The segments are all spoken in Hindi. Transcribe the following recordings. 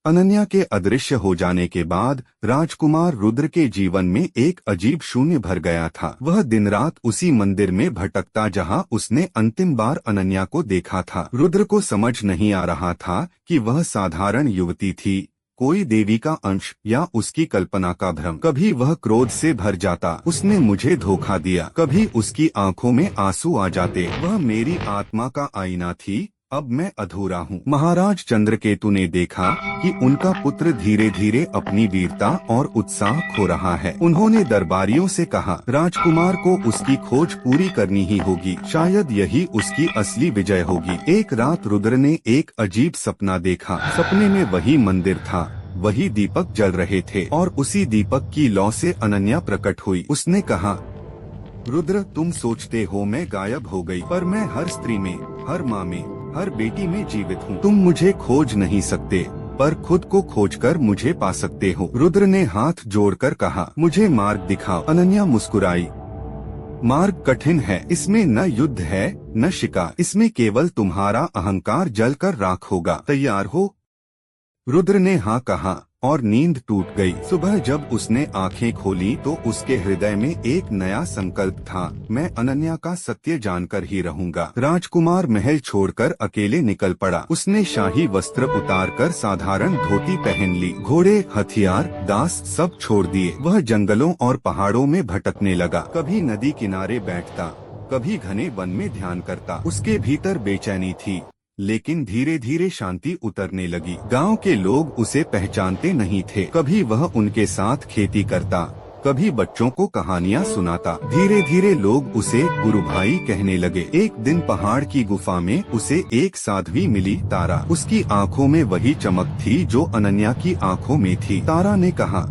अनन्या के अदृश्य हो जाने के बाद राजकुमार रुद्र के जीवन में एक अजीब शून्य भर गया था। वह दिन रात उसी मंदिर में भटकता जहां उसने अंतिम बार अनन्या को देखा था। रुद्र को समझ नहीं आ रहा था कि वह साधारण युवती थी, कोई देवी का अंश या उसकी कल्पना का भ्रम। कभी वह क्रोध से भर जाता, उसने मुझे धोखा दिया। कभी उसकी आंखों में आंसू आ जाते, वह मेरी आत्मा का आईना थी, अब मैं अधूरा हूँ। महाराज चंद्रकेतु ने देखा कि उनका पुत्र धीरे धीरे अपनी वीरता और उत्साह खो रहा है। उन्होंने दरबारियों से कहा, राजकुमार को उसकी खोज पूरी करनी ही होगी, शायद यही उसकी असली विजय होगी। एक रात रुद्र ने एक अजीब सपना देखा। सपने में वही मंदिर था, वही दीपक जल रहे थे और उसी दीपक की लौ से अनन्या प्रकट हुई। उसने कहा, रुद्र, तुम सोचते हो मैं गायब हो गई, पर मैं हर स्त्री में, हर माँ में, हर बेटी में जीवित हूँ। तुम मुझे खोज नहीं सकते, पर खुद को खोजकर मुझे पा सकते हो। रुद्र ने हाथ जोड़कर कहा, मुझे मार्ग दिखाओ। अनन्या मुस्कुराई, मार्ग कठिन है, इसमें न युद्ध है न शिकार, इसमें केवल तुम्हारा अहंकार जलकर राख होगा। तैयार हो? रुद्र ने हाँ कहा और नींद टूट गई। सुबह जब उसने आंखें खोली तो उसके हृदय में एक नया संकल्प था, मैं अनन्या का सत्य जानकर ही रहूंगा। राजकुमार महल छोड़कर अकेले निकल पड़ा। उसने शाही वस्त्र उतारकर साधारण धोती पहन ली। घोड़े, हथियार, दास सब छोड़ दिए। वह जंगलों और पहाड़ों में भटकने लगा। कभी नदी किनारे बैठता, कभी घने वन में ध्यान करता। उसके भीतर बेचैनी थी, लेकिन धीरे धीरे शांति उतरने लगी। गांव के लोग उसे पहचानते नहीं थे। कभी वह उनके साथ खेती करता, कभी बच्चों को कहानियां सुनाता। धीरे धीरे लोग उसे गुरु भाई कहने लगे। एक दिन पहाड़ की गुफा में उसे एक साध्वी मिली, तारा। उसकी आंखों में वही चमक थी जो अनन्या की आंखों में थी। तारा ने कहा,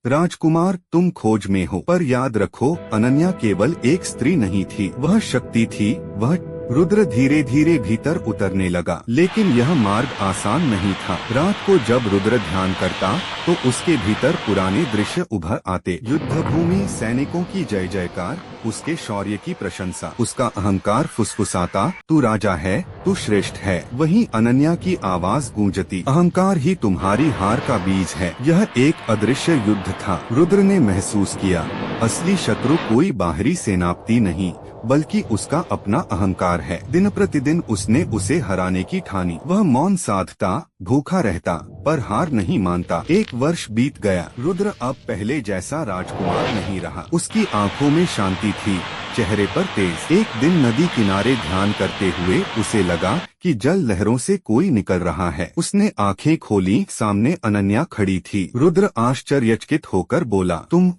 राजकुमार, तुम खोज में हो, पर याद रखो, अनन्या केवल एक स्त्री नहीं थी, वह शक्ति थी। वह रुद्र धीरे धीरे भीतर उतरने लगा, लेकिन यह मार्ग आसान नहीं था। रात को जब रुद्र ध्यान करता तो उसके भीतर पुराने दृश्य उभर आते। युद्ध भूमि, सैनिकों की जय जयकार, उसके शौर्य की प्रशंसा। उसका अहंकार फुसफुसाता, तू राजा है, तू श्रेष्ठ है। वहीं अनन्या की आवाज गूंजती, अहंकार ही तुम्हारी हार का बीज है। यह एक अदृश्य युद्ध था। रुद्र ने महसूस किया, असली शत्रु कोई बाहरी सेनापति नहीं, बल्कि उसका अपना अहंकार है। दिन प्रतिदिन उसने उसे हराने की ठानी। वह मौन साधता, भूखा रहता, पर हार नहीं मानता। एक वर्ष बीत गया। रुद्र अब पहले जैसा राजकुमार नहीं रहा। उसकी आंखों में शांति थी, चेहरे पर तेज। एक दिन नदी किनारे ध्यान करते हुए उसे लगा कि जल लहरों से कोई निकल रहा है। उसने आंखें खोली, सामने अनन्या खड़ी थी। रुद्र आश्चर्यचकित होकर बोला, तुम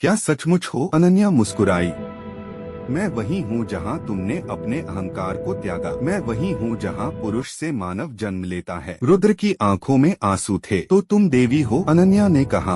क्या सचमुच हो? अनन्या मुस्कुराई, मैं वही हूँ जहाँ तुमने अपने अहंकार को त्यागा। मैं वही हूँ जहाँ पुरुष से मानव जन्म लेता है। रुद्र की आंखों में आंसू थे। तो तुम देवी हो? अनन्या ने कहा,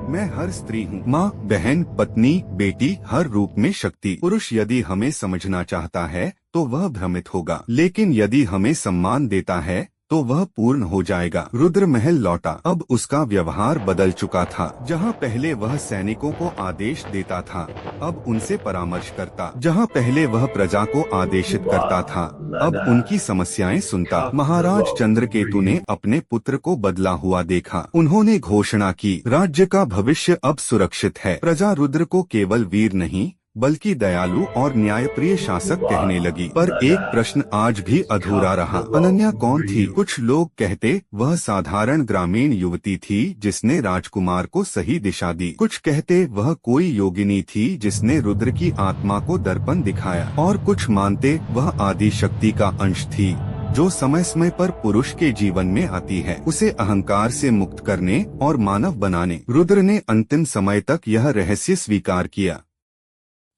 मैं हर स्त्री हूँ, माँ, बहन, पत्नी, बेटी, हर रूप में शक्ति। पुरुष यदि हमें समझना चाहता है तो वह भ्रमित होगा, लेकिन यदि हमें सम्मान देता है तो वह पूर्ण हो जाएगा। रुद्र महल लौटा। अब उसका व्यवहार बदल चुका था। जहाँ पहले वह सैनिकों को आदेश देता था, अब उनसे परामर्श करता। जहाँ पहले वह प्रजा को आदेशित करता था, अब उनकी समस्याएं सुनता। महाराज चंद्रकेतु ने अपने पुत्र को बदला हुआ देखा। उन्होंने घोषणा की, राज्य का भविष्य अब सुरक्षित है। प्रजा रुद्र को केवल वीर नहीं, बल्कि दयालु और न्यायप्रिय शासक कहने लगी। पर एक प्रश्न आज भी अधूरा रहा, अनन्या कौन थी? कुछ लोग कहते वह साधारण ग्रामीण युवती थी जिसने राजकुमार को सही दिशा दी। कुछ कहते वह कोई योगिनी थी जिसने रुद्र की आत्मा को दर्पण दिखाया, और कुछ मानते वह आदि शक्ति का अंश थी जो समय समय पर पुरुष के जीवन में आती है, उसे अहंकार से मुक्त करने और मानव बनाने। रुद्र ने अंतिम समय तक यह रहस्य स्वीकार किया,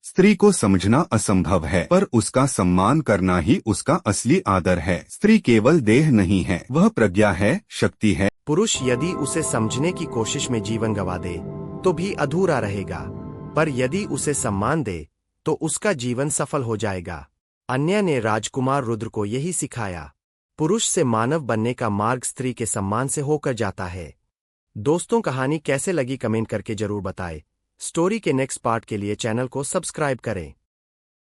स्त्री को समझना असंभव है, पर उसका सम्मान करना ही उसका असली आदर है। स्त्री केवल देह नहीं है, वह प्रज्ञा है, शक्ति है। पुरुष यदि उसे समझने की कोशिश में जीवन गंवा दे तो भी अधूरा रहेगा, पर यदि उसे सम्मान दे तो उसका जीवन सफल हो जाएगा। अन्य ने राजकुमार रुद्र को यही सिखाया, पुरुष से मानव बनने का मार्ग स्त्री के सम्मान से होकर जाता है। दोस्तों, कहानी कैसे लगी कमेंट करके जरूर बताएं। स्टोरी के नेक्स्ट पार्ट के लिए चैनल को सब्सक्राइब करें।